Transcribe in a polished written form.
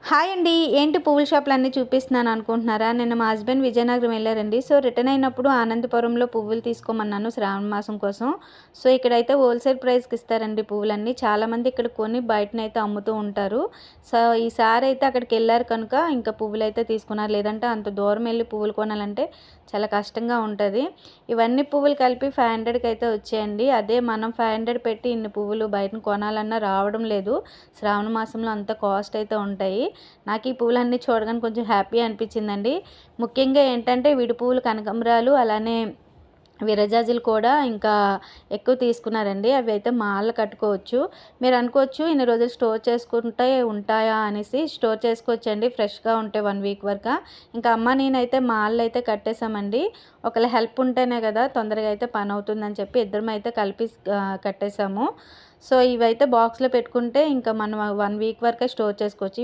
Hi అండి. ఏంటి పువ్వుల షాపులన్నీ చూపిస్తున్నాను అనుకుంటున్నారా? నిన్న మా హస్బెండ్ విజయనగరం వెళ్లారండి. సో, రిటర్న్ అయినప్పుడు ఆనందపురంలో పువ్వులు తీసుకోమన్నాను శ్రావణ మాసం కోసం. సో, ఇక్కడైతే హోల్‌సేల్ ప్రైస్‌కి ఇస్తారండి పువ్వులన్నీ. చాలామంది ఇక్కడ కొని బయటనైతే అమ్ముతూ ఉంటారు. సో, ఈసారి అయితే అక్కడికెళ్లారు కనుక ఇంకా పువ్వులైతే తీసుకున్నారు. లేదంటే అంత దూరం వెళ్లి పువ్వులు కొనాలంటే చాలా కష్టంగా ఉంటది. ఇవన్నీ పువ్వులు కలిపి 500కి అయితే వచ్చాయండి. అదే మనం 500 పెట్టి ఇన్ని పువ్వులు బయటన కొనాలన్నా రావడం లేదు. శ్రావణ మాసంలో అంత కాస్ట్ అయితే ఉంటాయి. నాకు ఈ పూలన్నీ చూడగానే కొంచెం హ్యాపీ అనిపించిందండి. ముఖ్యంగా ఏంటంటే విడి పువ్వులు, కనకాంబరాలు అలానే విరజాజులు కూడా ఇంకా ఎక్కువ తీసుకున్నారండి. అవి అయితే మాలలు కట్టుకోవచ్చు. మీరు అనుకోవచ్చు ఇన్ని రోజులు స్టోర్ చేసుకుంటే ఉంటాయా అనేసి. స్టోర్ చేసుకోవచ్చండి, ఫ్రెష్‌గా ఉంటాయి 1 వీక్ వరకా. ఇంకా అమ్మ నేనైతే మాలలు అయితే కట్టేసామండి. ఒకళ్ళ హెల్ప్ ఉంటేనే కదా తొందరగా అయితే పని అవుతుందని చెప్పి ఇద్దరం అయితే కలిపి కట్టేసాము. సో, ఇవైతే బాక్స్‌లో పెట్టుకుంటే ఇంకా మనం 1 వీక్ వరకే స్టోర్ చేసుకోవచ్చు.